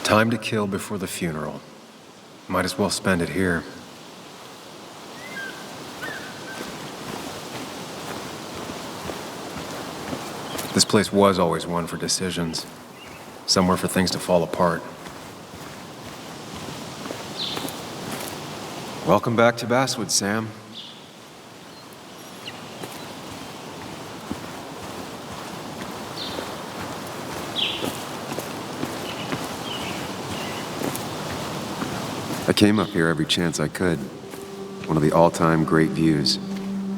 Time to kill before the funeral. Might as well spend it here. This place was always one for decisions. Somewhere for things to fall apart. Welcome back to Basswood, Sam. I came up here every chance I could. One of the all-time great views.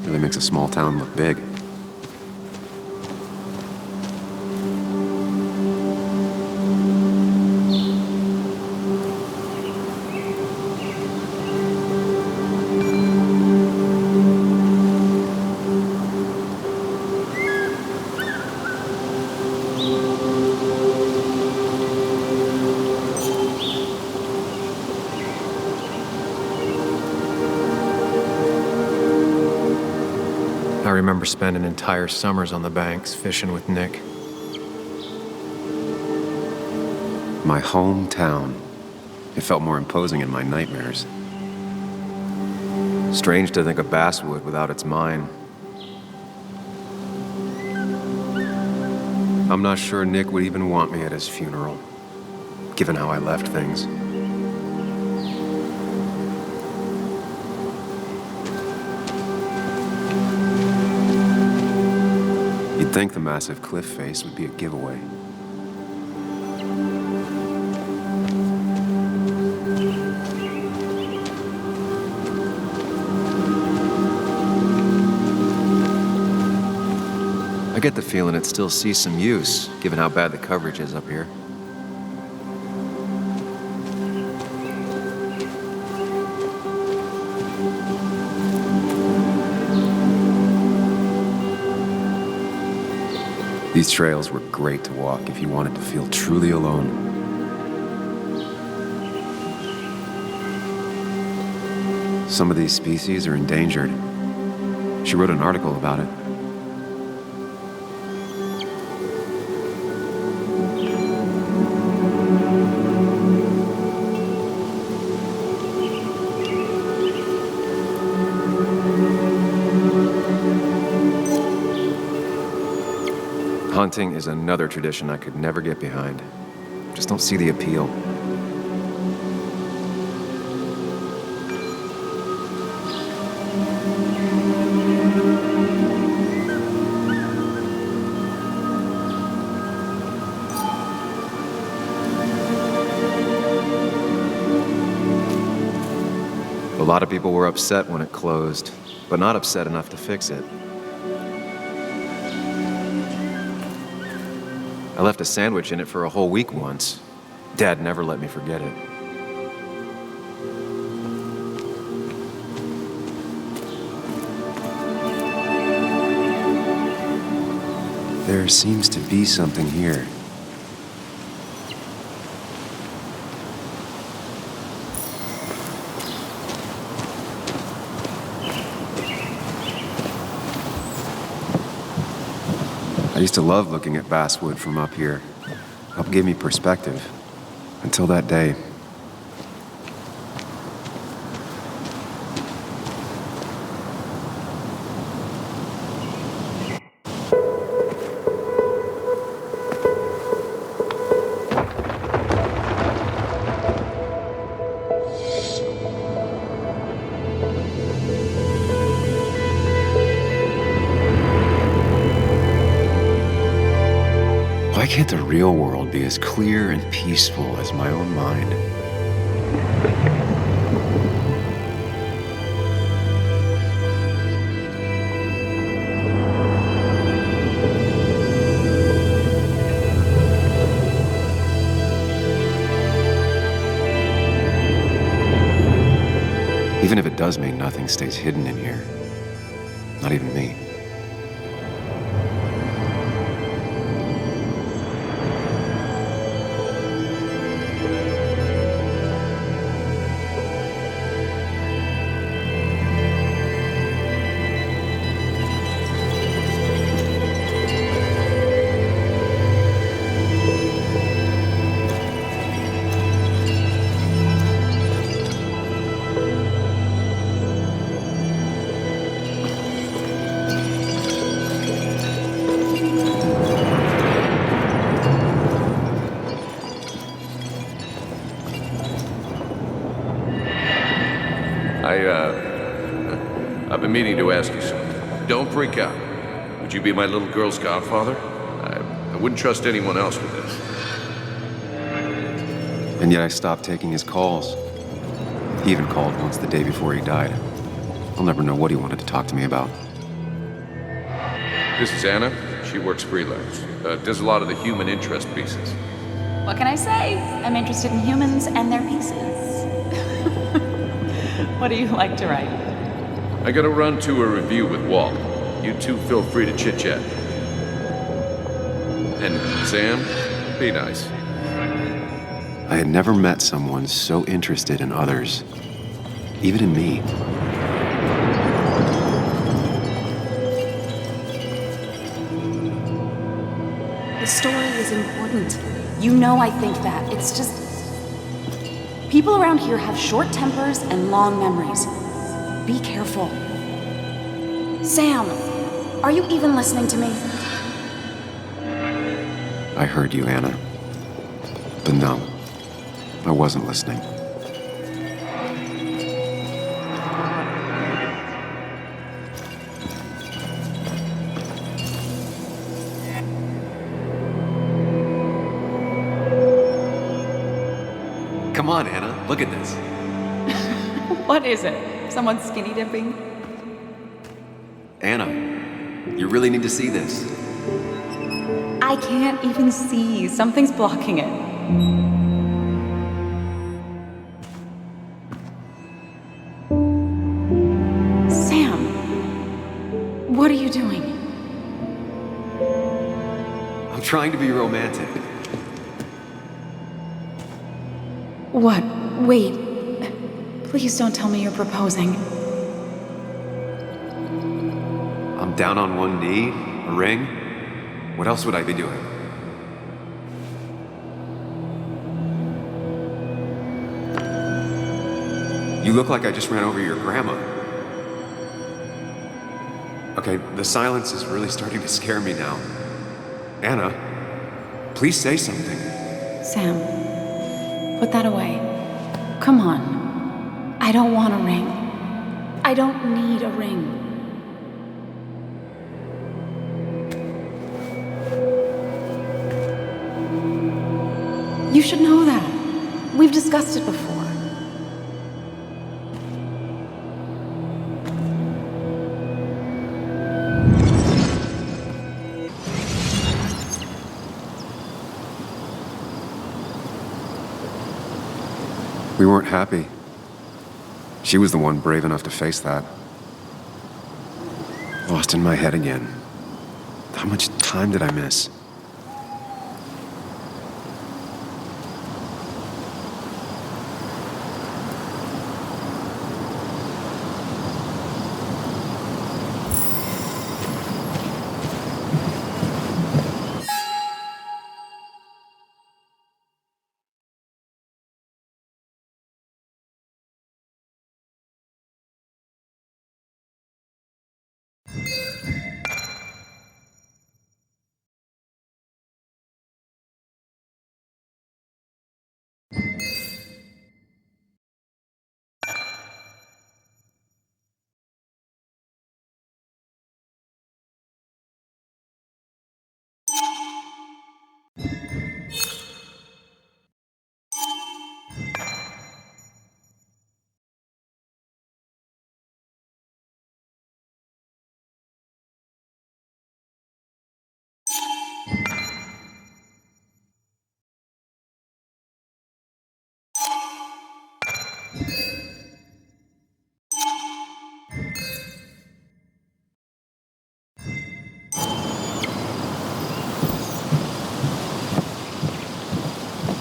Really makes a small town look big. I remember spending entire summers on the banks fishing with Nick. My hometown. It felt more imposing in my nightmares. Strange to think of Basswood without its mine. I'm not sure Nick would even want me at his funeral, given how I left things. You'd think the massive cliff face would be a giveaway. I get the feeling it still sees some use, given how bad the coverage is up here. These trails were great to walk if you wanted to feel truly alone. Some of these species are endangered. She wrote an article about it. Hunting is another tradition I could never get behind. Just don't see the appeal. A lot of people were upset when it closed, but not upset enough to fix it. I left a sandwich in it for a whole week once. Dad never let me forget it. There seems to be something here. I used to love looking at Basswood from up here. Helped give me perspective. Until that day. Why can't the real world be as clear and peaceful as my own mind? Even if it does mean nothing stays hidden in here. Not even me. I've been meaning to ask you something. Don't freak out. Would you be my little girl's godfather? I wouldn't trust anyone else with this. And yet I stopped taking his calls. He even called once the day before he died. I'll never know what he wanted to talk to me about. This is Anna. She works freelance. Does a lot of the human interest pieces. What can I say? I'm interested in humans and their pieces. What do you like to write? I gotta run to a review with Walt. You two feel free to chit-chat. And Sam, be nice. I had never met someone so interested in others, even in me. The story is important. You know I think that. It's just... people around here have short tempers and long memories. Be careful. Sam, are you even listening to me? I heard you, Anna. But no, I wasn't listening. Come on, Anna, look at this. What is it? Someone skinny dipping? Anna, you really need to see this. I can't even see. Something's blocking it. Sam, what are you doing? I'm trying to be romantic. What? Wait. Please don't tell me you're proposing. I'm down on one knee, a ring. What else would I be doing? You look like I just ran over your grandma. Okay, the silence is really starting to scare me now. Anna, please say something. Sam, put that away. Come on. I don't want a ring. I don't need a ring. You should know that. We've discussed it before. We weren't happy. She was the one brave enough to face that. Lost in my head again. How much time did I miss?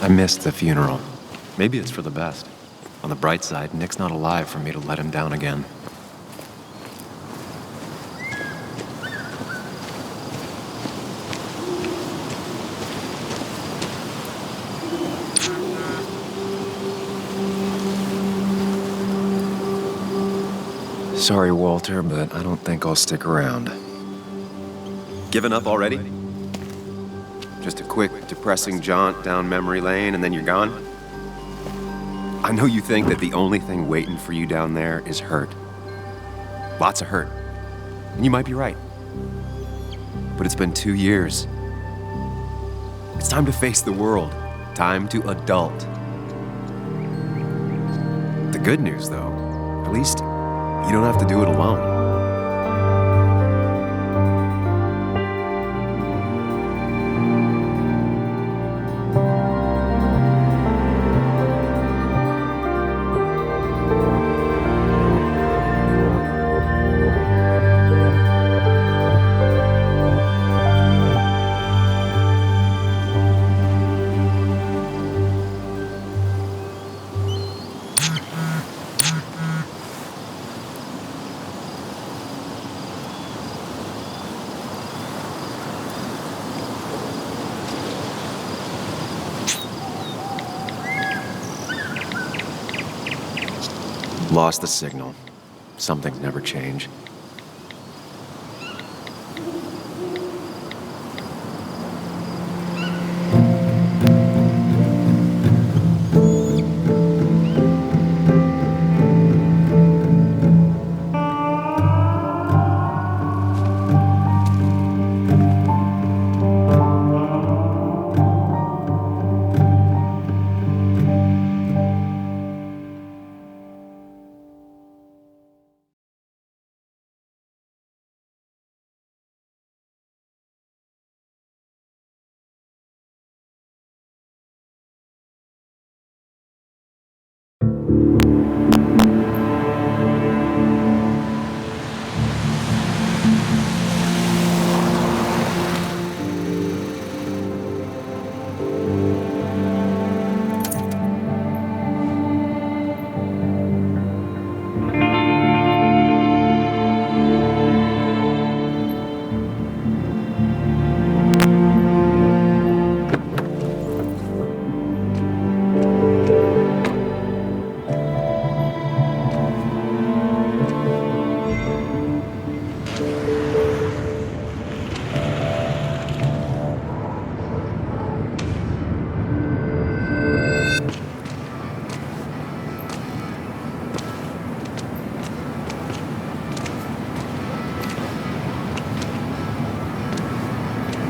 I missed the funeral. Maybe it's for the best. On the bright side, Nick's not alive for me to let him down again. Sorry, Walter, but I don't think I'll stick around. Given up already? Just a quick, depressing jaunt down memory lane and then you're gone? I know you think that the only thing waiting for you down there is hurt. Lots of hurt. And you might be right. But it's been 2 years. It's time to face the world. Time to adult. The good news, though, at least you don't have to do it alone. Lost the signal. Some things never change.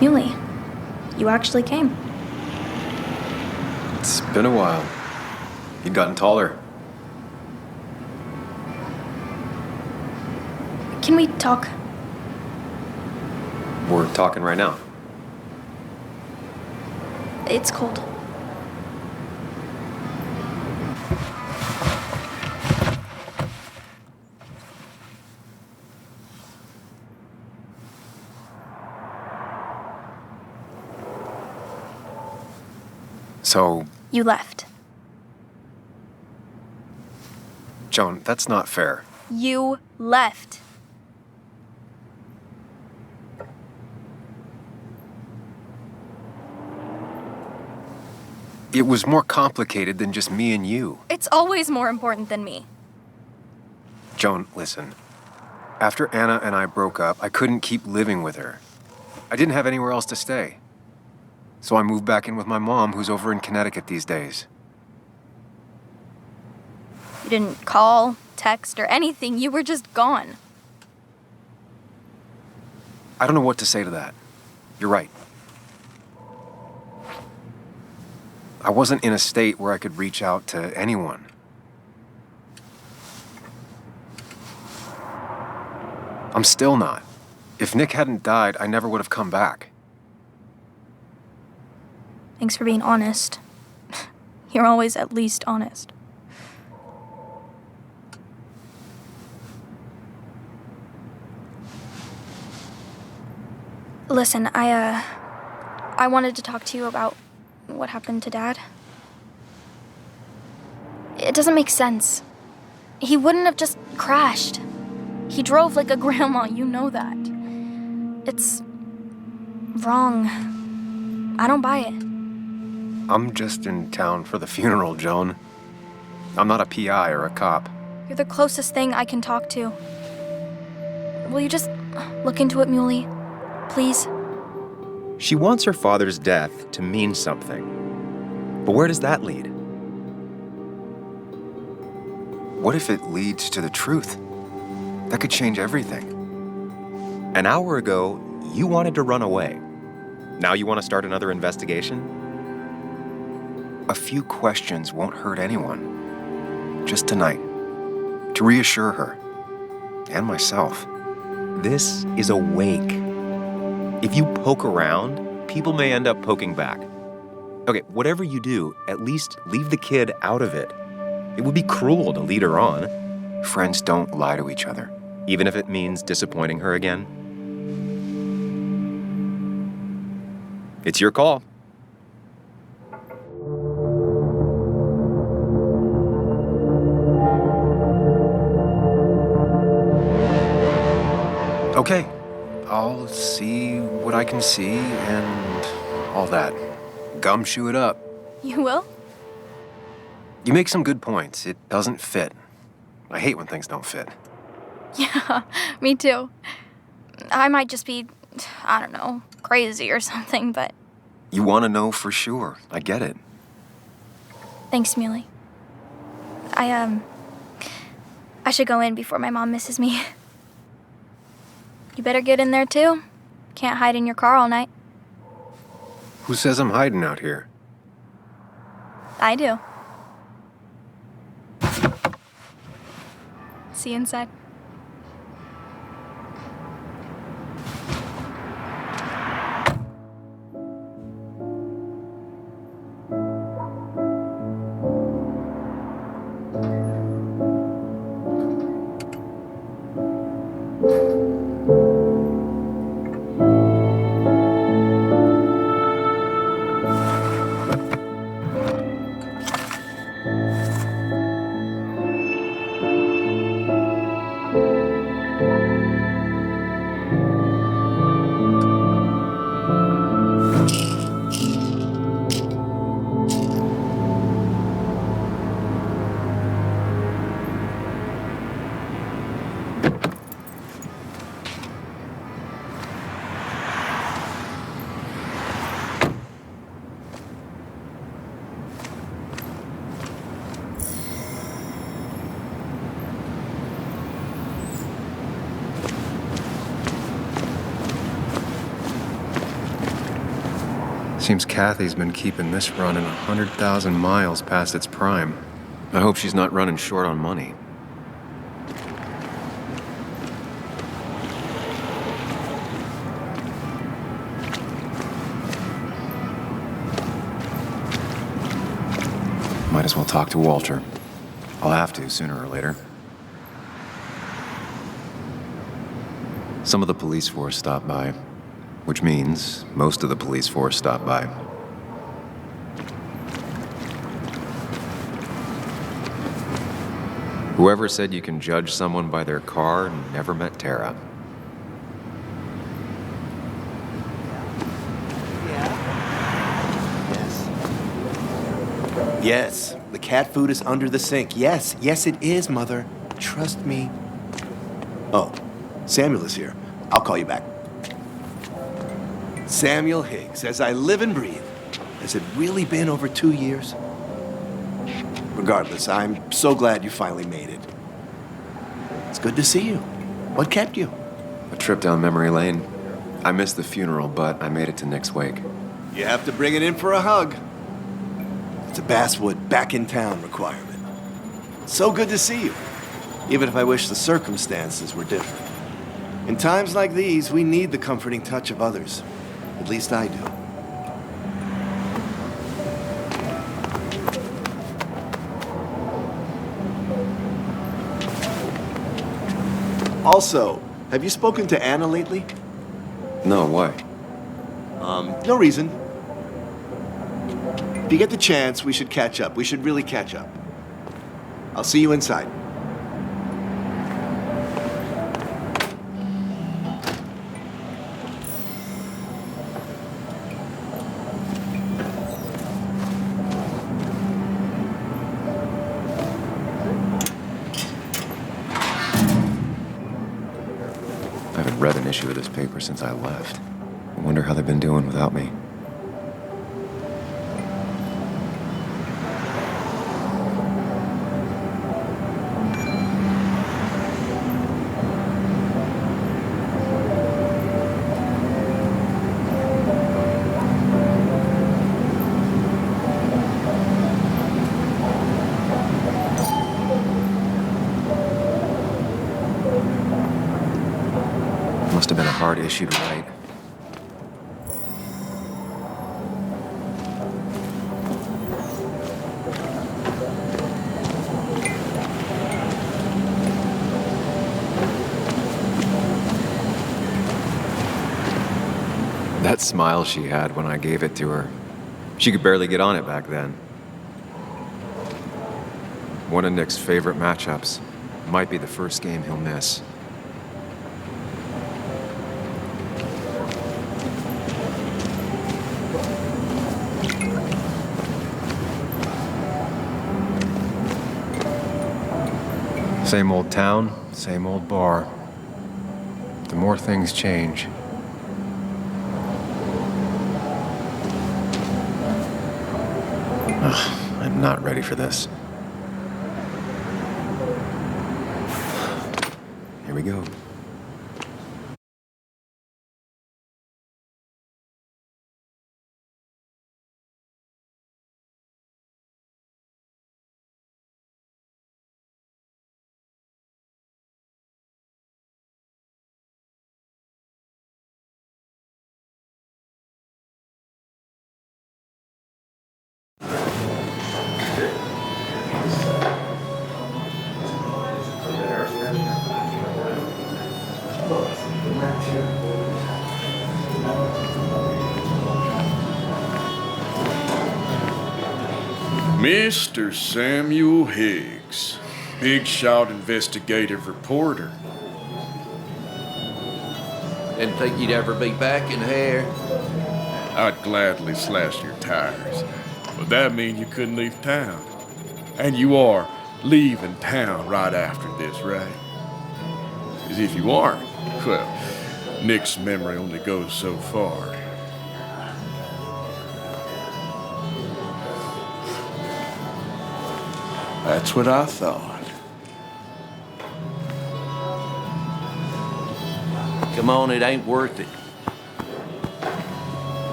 Muley, you actually came. It's been a while. You've gotten taller. Can we talk? We're talking right now. It's cold. So, You left. Joan, that's not fair. You left. It was more complicated than just me and you. It's always more important than me. Joan, listen. After Anna and I broke up, I couldn't keep living with her. I didn't have anywhere else to stay. So I moved back in with my mom, who's over in Connecticut these days. You didn't call, text, or anything. You were just gone. I don't know what to say to that. You're right. I wasn't in a state where I could reach out to anyone. I'm still not. If Nick hadn't died, I never would have come back. Thanks for being honest. You're always at least honest. Listen, I wanted to talk to you about what happened to Dad. It doesn't make sense. He wouldn't have just crashed. He drove like a grandma, you know that. It's wrong. I don't buy it. I'm just in town for the funeral, Joan. I'm not a PI or a cop. You're the closest thing I can talk to. Will you just look into it, Muley? Please? She wants her father's death to mean something. But where does that lead? What if it leads to the truth? That could change everything. An hour ago, you wanted to run away. Now you want to start another investigation? A few questions won't hurt anyone. Just tonight. To reassure her. And myself. This is a wake. If you poke around, people may end up poking back. Okay, whatever you do, at least leave the kid out of it. It would be cruel to lead her on. Friends don't lie to each other. Even if it means disappointing her again. It's your call. Okay, I'll see what I can see and all that. Gumshoe it up. You will? You make some good points. It doesn't fit. I hate when things don't fit. Yeah, me too. I might just be, I don't know, crazy or something, but... You want to know for sure. I get it. Thanks, Muley. I should go in before my mom misses me. You better get in there, too. Can't hide in your car all night. Who says I'm hiding out here? I do. See you inside. Seems Kathy's been keeping this running 100,000 miles past its prime. I hope she's not running short on money. Might as well talk to Walter. I'll have to sooner or later. Some of the police force stopped by. Which means most of the police force stopped by. Whoever said you can judge someone by their car never met Tara. Yes, the cat food is under the sink. Yes, it is, Mother. Trust me. Oh, Samuel is here. I'll call you back. Samuel Higgs, as I live and breathe. Has it really been over 2 years? Regardless, I'm so glad you finally made it. It's good to see you. What kept you? A trip down memory lane. I missed the funeral, but I made it to Nick's wake. You have to bring it in for a hug. It's a Basswood back in town requirement. So good to see you, even if I wish the circumstances were different. In times like these, we need the comforting touch of others. At least I do. Also, have you spoken to Anna lately? No, why? No reason. If you get the chance, we should catch up. We should really catch up. I'll see you inside. I haven't read an issue of this paper since I left. I wonder how they've been doing without me. Must have been a hard issue to write. That smile she had when I gave it to her. She could barely get on it back then. One of Nick's favorite matchups. Might be the first game he'll miss. Same old town, same old bar. The more things change. Ugh, I'm not ready for this. Here we go. Mr. Samuel Higgs, big shot investigative reporter. Didn't think you'd ever be back in here. I'd gladly slash your tires, but that mean you couldn't leave town. And you are leaving town right after this, right? As if you aren't, well, Nick's memory only goes so far. That's what I thought. Come on, it ain't worth it.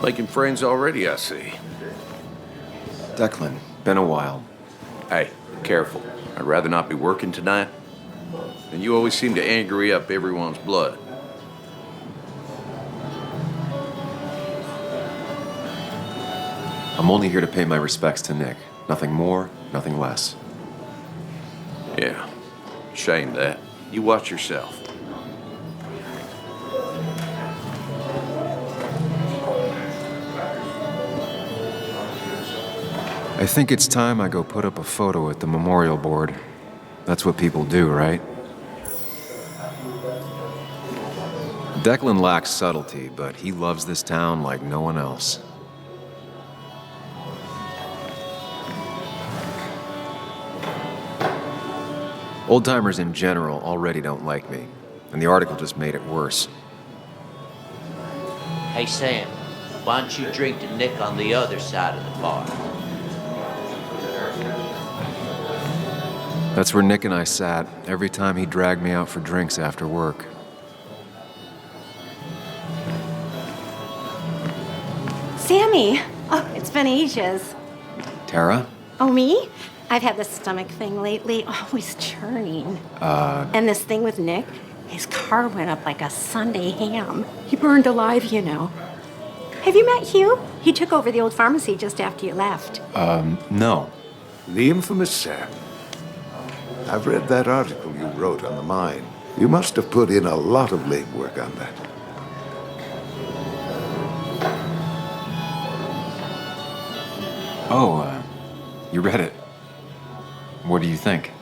Making friends already, I see. Declan, been a while. Hey, careful. I'd rather not be working tonight. And you always seem to angry up everyone's blood. I'm only here to pay my respects to Nick. Nothing more, nothing less. Yeah, shame that. You watch yourself. I think it's time I go put up a photo at the memorial board. That's what people do, right? Declan lacks subtlety, but he loves this town like no one else. Old-timers in general already don't like me, and the article just made it worse. Hey, Sam, why don't you drink to Nick on the other side of the bar? That's where Nick and I sat every time he dragged me out for drinks after work. Sammy! Oh, it's been ages. Tara? Oh, me? I've had this stomach thing lately, always churning. And this thing with Nick, his car went up like a Sunday ham. He burned alive, you know. Have you met Hugh? He took over the old pharmacy just after you left. No. The infamous Sam. I've read that article you wrote on the mine. You must have put in a lot of legwork on that. Oh, you read it. What do you think?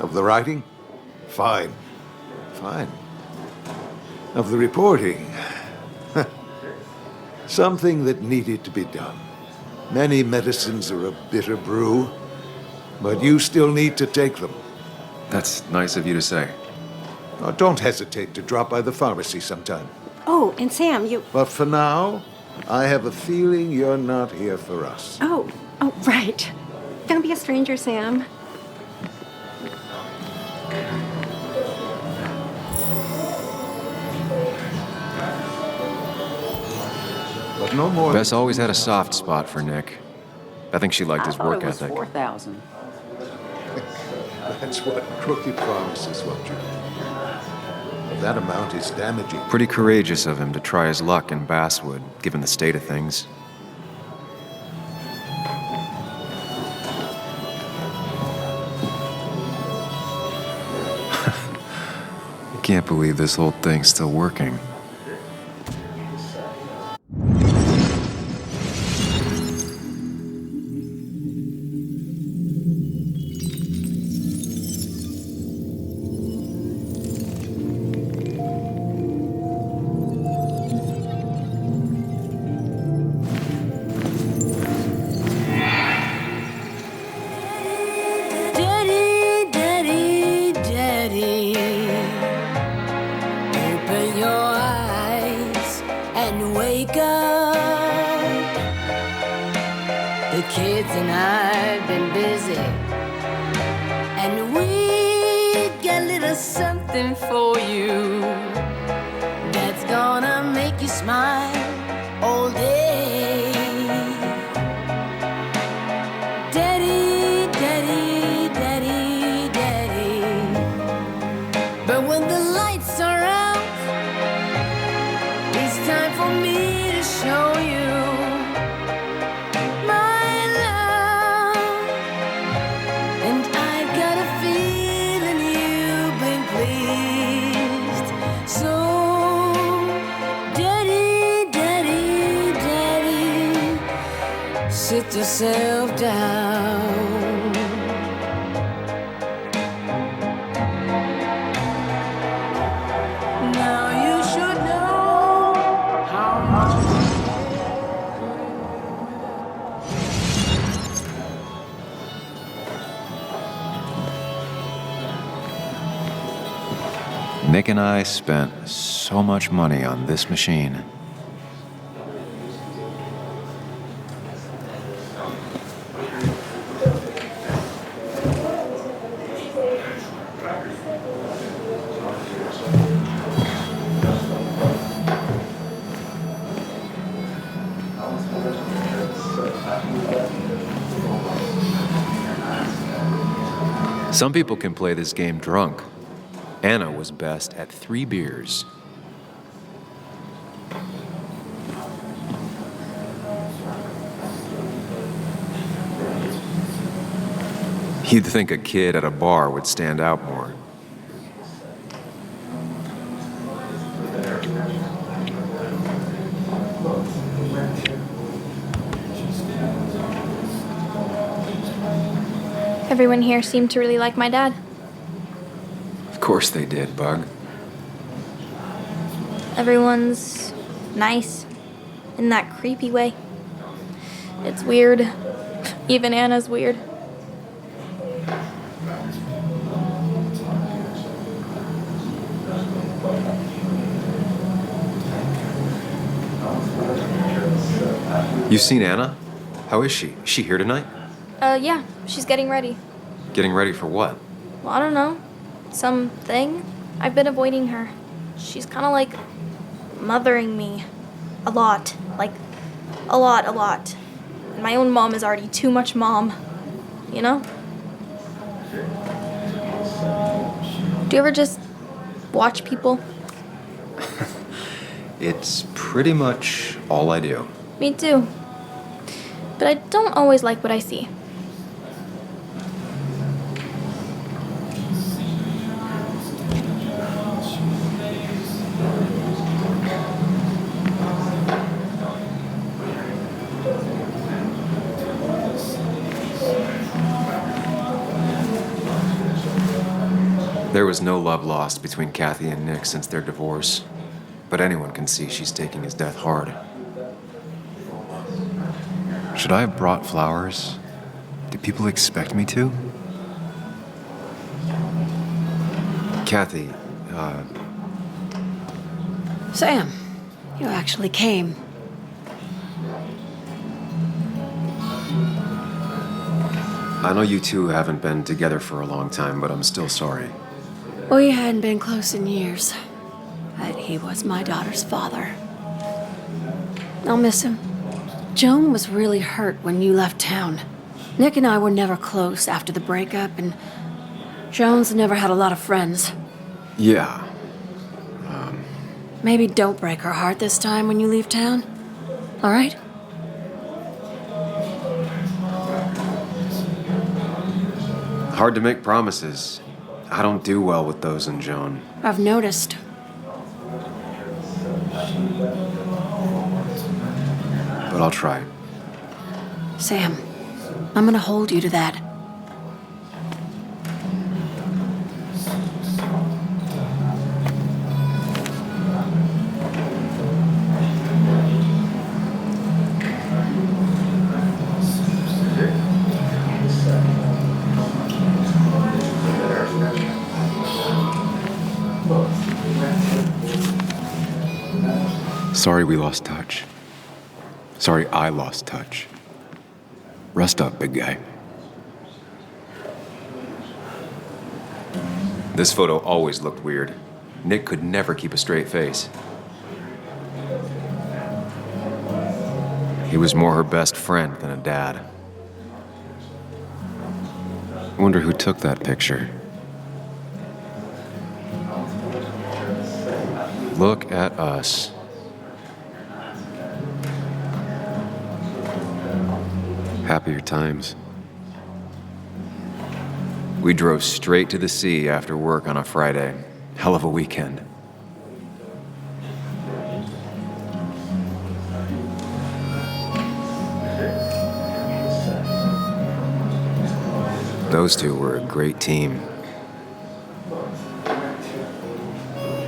Of the writing? Fine. Fine. Of the reporting? Something that needed to be done. Many medicines are a bitter brew, but you still need to take them. That's nice of you to say. Oh, don't hesitate to drop by the pharmacy sometime. Oh, and Sam, But for now, I have a feeling you're not here for us. Oh, right. Don't be a stranger, Sam. But no more. Bess always had a soft spot for Nick. I think she liked his work ethic. 4,000. That's what crooked promises want you. That amount is damaging. Pretty courageous of him to try his luck in Basswood, given the state of things. I can't believe this whole thing's still working. Sit yourself down. Now you should know how much. Nick and I spent so much money on this machine. Some people can play this game drunk. Anna was best at 3 beers. You'd think a kid at a bar would stand out more. Everyone here seemed to really like my dad. Of course they did, Bug. Everyone's nice in that creepy way. It's weird. Even Anna's weird. You've seen Anna? How is she? Is she here tonight? Yeah, she's getting ready. Getting ready for what? Well, I don't know. Something. I've been avoiding her. She's kind of like mothering me. A lot. Like, a lot. And my own mom is already too much mom. You know? Do you ever just watch people? It's pretty much all I do. Me too. But I don't always like what I see. There was no love lost between Kathy and Nick since their divorce, but anyone can see she's taking his death hard. Should I have brought flowers? Do people expect me to? Kathy, Sam, you actually came. I know you two haven't been together for a long time, but I'm still sorry. We hadn't been close in years, but he was my daughter's father. I'll miss him. Joan was really hurt when you left town. Nick and I were never close after the breakup, and Joan's never had a lot of friends. Yeah. Maybe don't break her heart this time when you leave town. All right? Hard to make promises. I don't do well with those in Joan. I've noticed. But I'll try. Sam, I'm gonna hold you to that. Sorry we lost touch. Sorry I lost touch. Rest up, big guy. This photo always looked weird. Nick could never keep a straight face. He was more her best friend than a dad. I wonder who took that picture. Look at us. Happier times. We drove straight to the sea after work on a Friday. Hell of a weekend. Those two were a great team.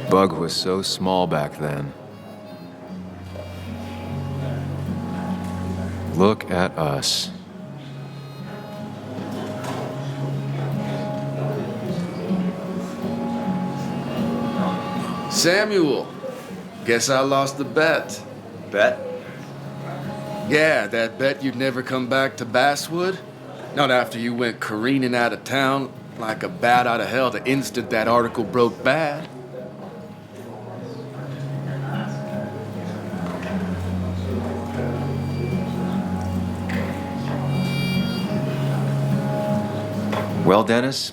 Bug was so small back then. Look at us. Samuel, guess I lost the bet. Bet? Yeah, that bet you'd never come back to Basswood. Not after you went careening out of town like a bat out of hell the instant that article broke bad. Well, Dennis,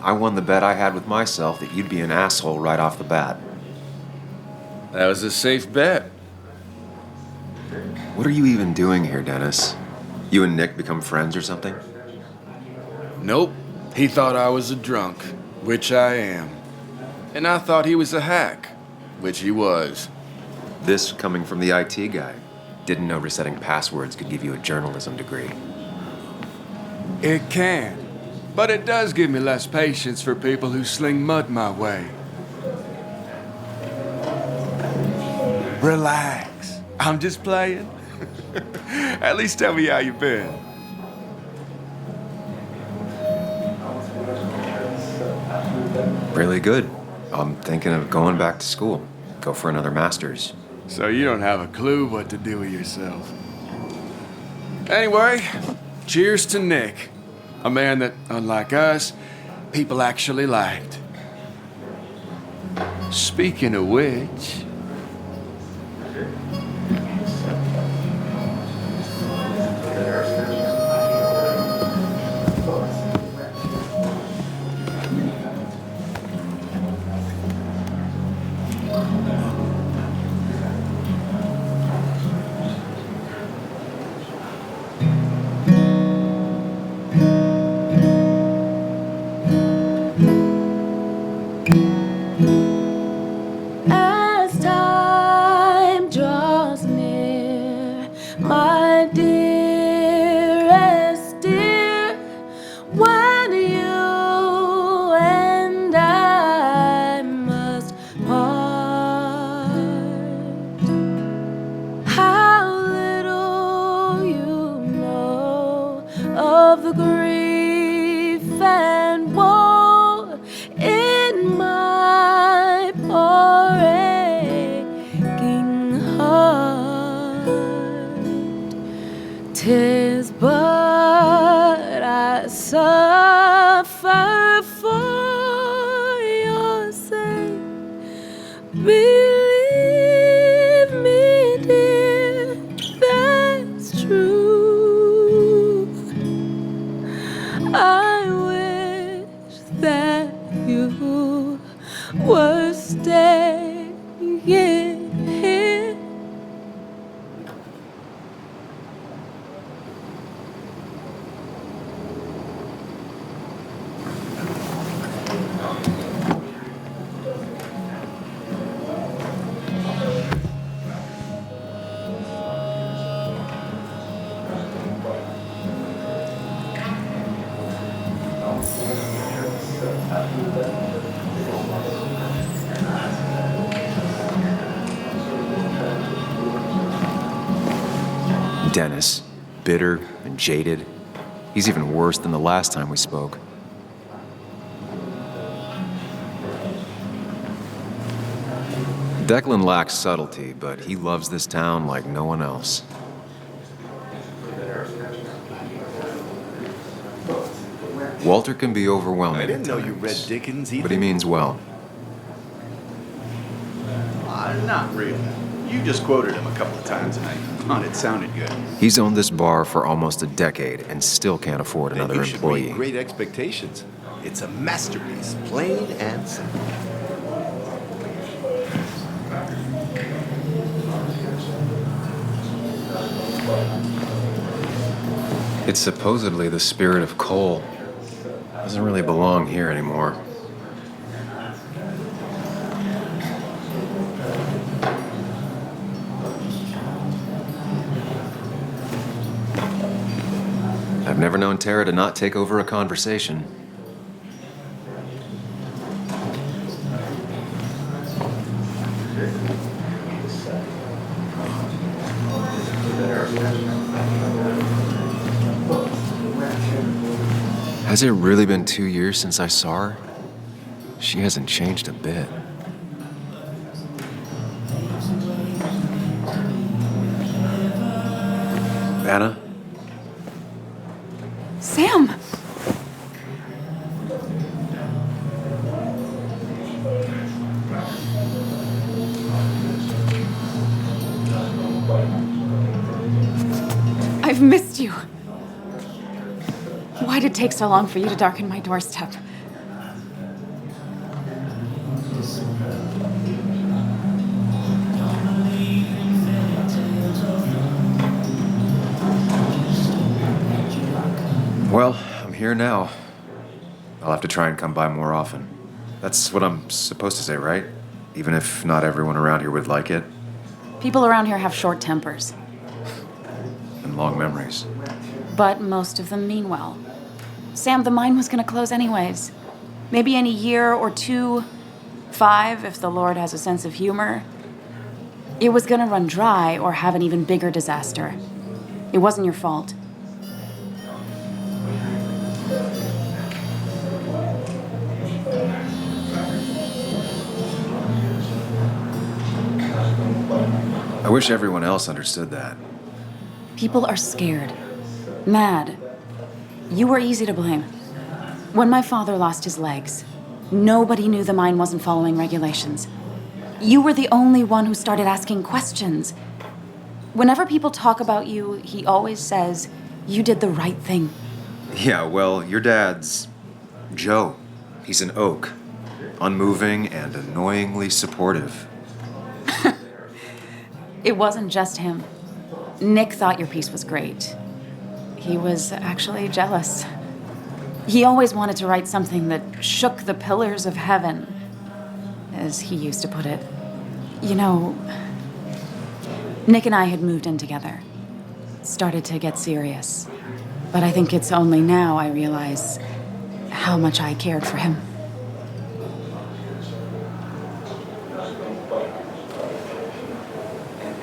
I won the bet I had with myself that you'd be an asshole right off the bat. That was a safe bet. What are you even doing here, Dennis? You and Nick become friends or something? Nope. He thought I was a drunk, which I am. And I thought he was a hack, which he was. This coming from the IT guy. Didn't know resetting passwords could give you a journalism degree. It can. But it does give me less patience for people who sling mud my way. Relax. I'm just playing. At least tell me how you been. Really good. I'm thinking of going back to school. Go for another master's. So you don't have a clue what to do with yourself. Anyway, cheers to Nick. A man that, unlike us, people actually liked. Speaking of which... As time draws near, my dearest dear, when you and I must part, how little you know of the grief and woe in my poor aching heart. 'Tis but I suffer for your sake. Believe me, dear, that's true. I wish that you were staying Dennis, bitter and jaded. He's even worse than the last time we spoke. Declan lacks subtlety, but he loves this town like no one else. Walter can be overwhelming. I didn't at know you times, read Dickens either. but he means well. Not really. You just quoted him a couple of times and I thought it sounded good. He's owned this bar for almost a decade and still can't afford another You should employee. read Great Expectations. It's a masterpiece, plain and simple. It's supposedly the spirit of coal. Doesn't really belong here anymore. I've never known Tara to not take over a conversation. Has it really been 2 years since I saw her? She hasn't changed a bit. Anna? Sam! I've missed you. Why did it take so long for you to darken my doorstep? Well, I'm here now. I'll have to try and come by more often. That's what I'm supposed to say, right? Even if not everyone around here would like it. People around here have short tempers, And long memories. but most of them mean well. Sam, the mine was gonna close anyways. Maybe in a year or 2, 5, if the Lord has a sense of humor. It was gonna run dry or have an even bigger disaster. It wasn't your fault. I wish everyone else understood that. People are scared. Mad. You were easy to blame. When my father lost his legs, nobody knew the mine wasn't following regulations. You were the only one who started asking questions. Whenever people talk about you, he always says, you did the right thing. Yeah, well, your dad's Joe. He's an oak. Unmoving and annoyingly supportive. It wasn't just him. Nick thought your piece was great. He was actually jealous. He always wanted to write something that shook the pillars of heaven, as he used to put it. You know, Nick and I had moved in together. Started to get serious. But I think it's only now I realize how much I cared for him.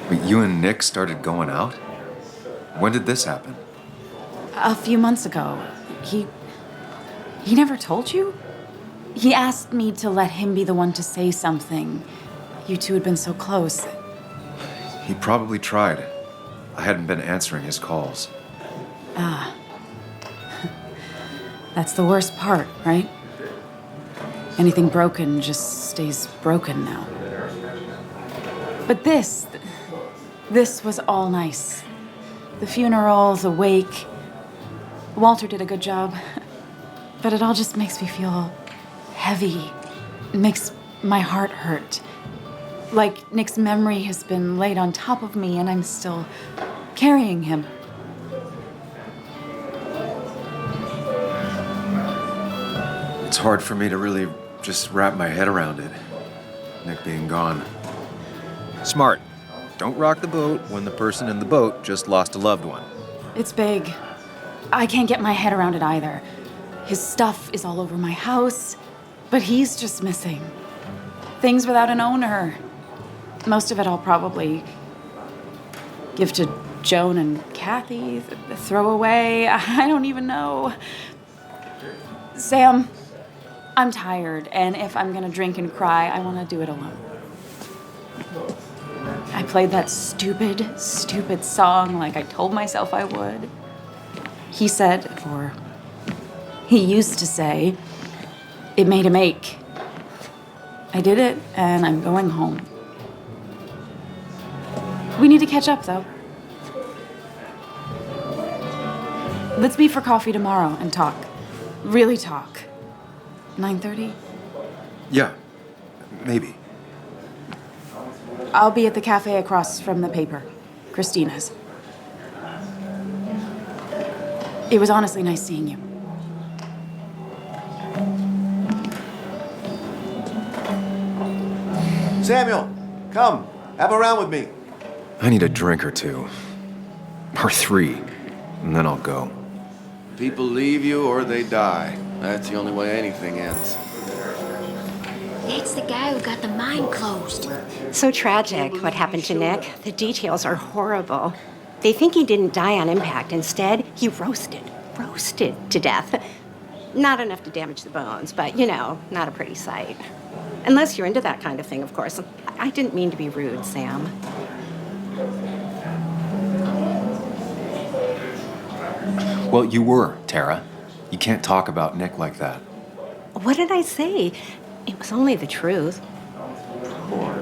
But you and Nick started going out? When did this happen? A few months ago, he never told you? He asked me to let him be the one to say something. You two had been so close. He probably tried. I hadn't been answering his calls. Ah. That's the worst part, right? Anything broken just stays broken now. But this was all nice. The funeral, the wake. Walter did a good job. But it all just makes me feel heavy. It makes my heart hurt. Like Nick's memory has been laid on top of me and I'm still carrying him. It's hard for me to really just wrap my head around it. Nick being gone. Smart. Don't rock the boat when the person in the boat just lost a loved one. It's big. I can't get my head around it either. His stuff is all over my house, but he's just missing. Things without an owner. Most of it I'll probably give to Joan and Kathy, throw away. I don't even know. Sam, I'm tired, and if I'm gonna drink and cry, I wanna do it alone. I played that stupid song like I told myself I would. He said, or he used to say, it made him ache. I did it, and I'm going home. We need to catch up, though. Let's meet for coffee tomorrow and talk. Really talk. 9:30? Yeah, maybe. I'll be at the cafe across from the paper. Christina's. It was honestly nice seeing you. Samuel, come. Have a round with me. I need a drink or two. Or 3, and then I'll go. People leave you or they die. That's the only way anything ends. That's the guy who got the mine closed. So tragic what happened to Nick. The details are horrible. They think he didn't die on impact. Instead, he roasted to death. Not enough to damage the bones, but, not a pretty sight. Unless you're into that kind of thing, of course. I didn't mean to be rude, Sam. Well, you were, Tara. You can't talk about Nick like that. What did I say? It was only the truth.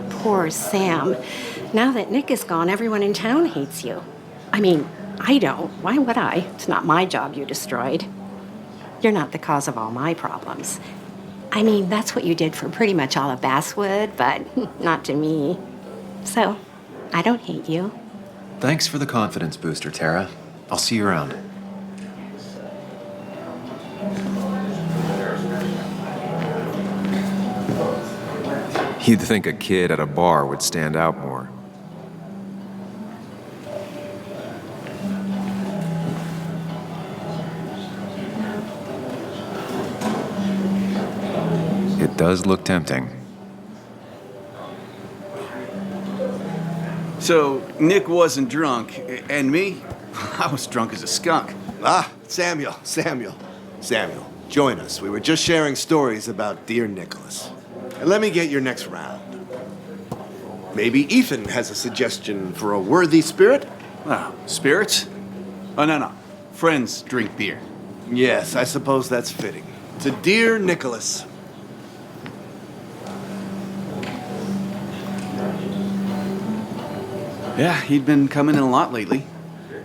Poor Sam. Now that Nick is gone, everyone in town hates you. I mean, I don't. Why would I? It's not my job you destroyed. You're not the cause of all my problems. I mean, that's what you did for pretty much all of Basswood, but not to me. So, I don't hate you. Thanks for the confidence booster, Tara. I'll see you around. You'd think a kid at a bar would stand out more. It does look tempting. So, Nick wasn't drunk, and me? I was drunk as a skunk. Ah, Samuel, join us. We were just sharing stories about dear Nicholas. And let me get your next round. Maybe Ethan has a suggestion for a worthy spirit? Oh, spirits? Oh, no. Friends drink beer. Yes, I suppose that's fitting. To dear Nicholas. Yeah, he'd been coming in a lot lately.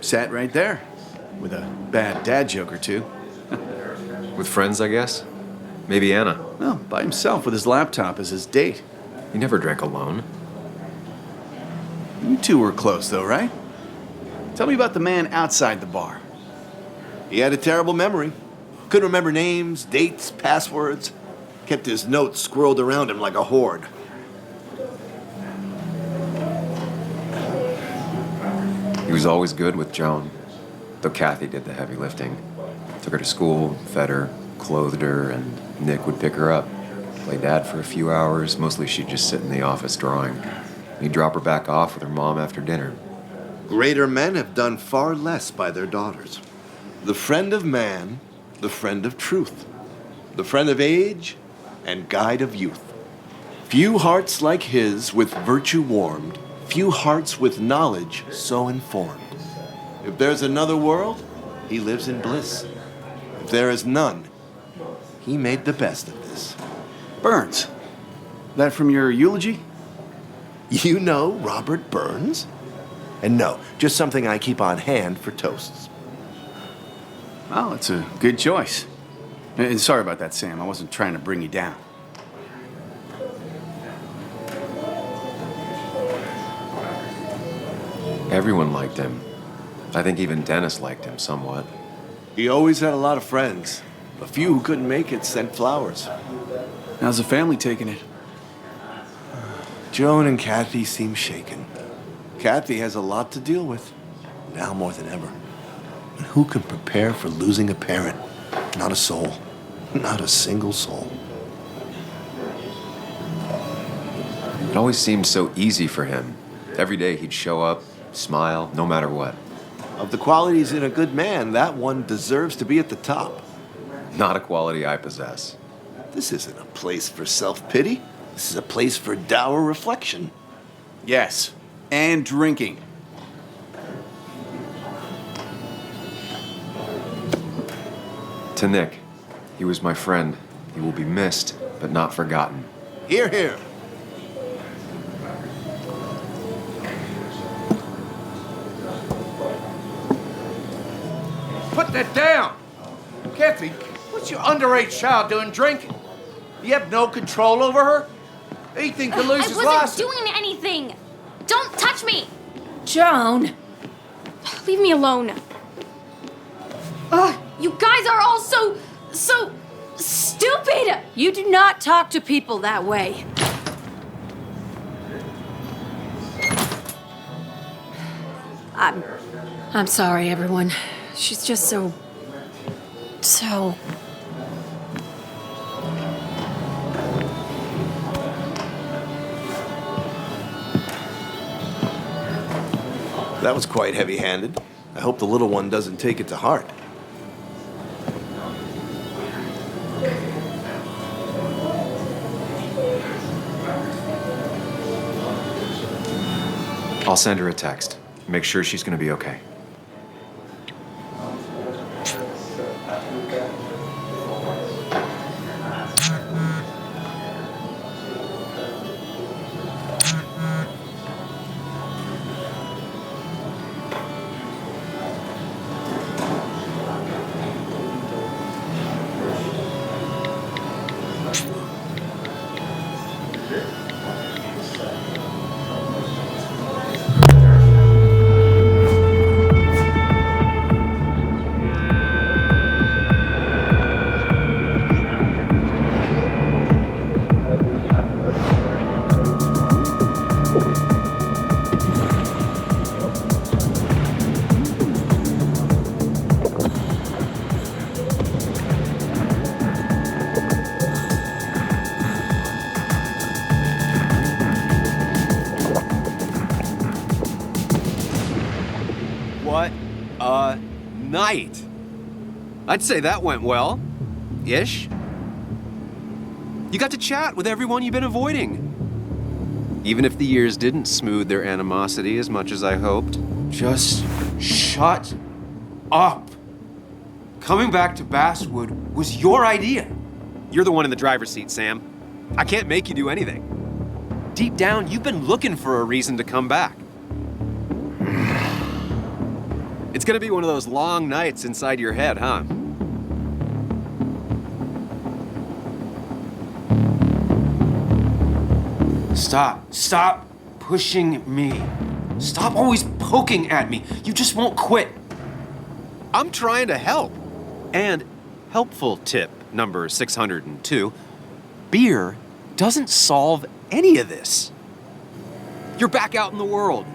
Sat right there, with a bad dad joke or two. With friends, I guess? Maybe Anna. Well, by himself with his laptop as his date. He never drank alone. You two were close, though, right? Tell me about the man outside the bar. He had a terrible memory. Couldn't remember names, dates, passwords. Kept his notes squirreled around him like a hoard. He was always good with Joan, though Kathy did the heavy lifting. Took her to school, fed her, clothed her, and Nick would pick her up. Play dad for a few hours. Mostly she'd just sit in the office drawing. He'd drop her back off with her mom after dinner. Greater men have done far less by their daughters. The friend of man, the friend of truth, the friend of age, and guide of youth. Few hearts like his with virtue warmed, few hearts with knowledge so informed. If there's another world, he lives in bliss. If there is none, he made the best of this. Burns. That from your eulogy? You know Robert Burns? And no, just something I keep on hand for toasts. Well, it's a good choice. And sorry about that, Sam. I wasn't trying to bring you down. Everyone liked him. I think even Dennis liked him somewhat. He always had a lot of friends. A few who couldn't make it sent flowers. How's the family taking it? Joan and Kathy seem shaken. Kathy has a lot to deal with, now more than ever. And who can prepare for losing a parent? Not a soul. Not a single soul. It always seemed so easy for him. Every day he'd show up, smile, no matter what. Of the qualities in a good man, that one deserves to be at the top. Not a quality I possess. This isn't a place for self-pity. This is a place for dour reflection. Yes, and drinking. To Nick, he was my friend. He will be missed, but not forgotten. Hear, hear. Put that down! Kathy, what's your underage child doing drinking? You have no control over her? Anything could lose his I license. wasn't doing anything! Don't touch me! Joan! Leave me alone. You guys are all so stupid! You do not talk to people that way. I'm sorry, everyone. She's just so... That was quite heavy-handed. I hope the little one doesn't take it to heart. I'll send her a text. Make sure she's gonna be okay. What a night! I'd say that went well. Ish. You got to chat with everyone you've been avoiding. Even if the years didn't smooth their animosity as much as I hoped. Just shut up. Coming back to Basswood was your idea. You're the one in the driver's seat, Sam. I can't make you do anything. Deep down, you've been looking for a reason to come back. It's gonna be one of those long nights inside your head, huh? Stop pushing me. Stop always poking at me. You just won't quit. I'm trying to help. And helpful tip number 602, beer doesn't solve any of this. You're back out in the world,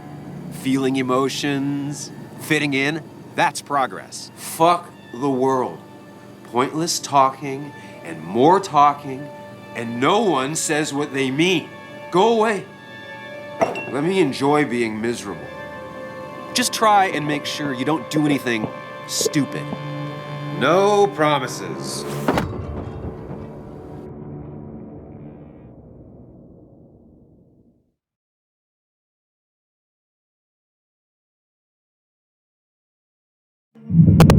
feeling emotions, fitting in, that's progress. Fuck the world. Pointless talking and more talking, and no one says what they mean. Go away. Let me enjoy being miserable. Just try and make sure you don't do anything stupid. No promises. You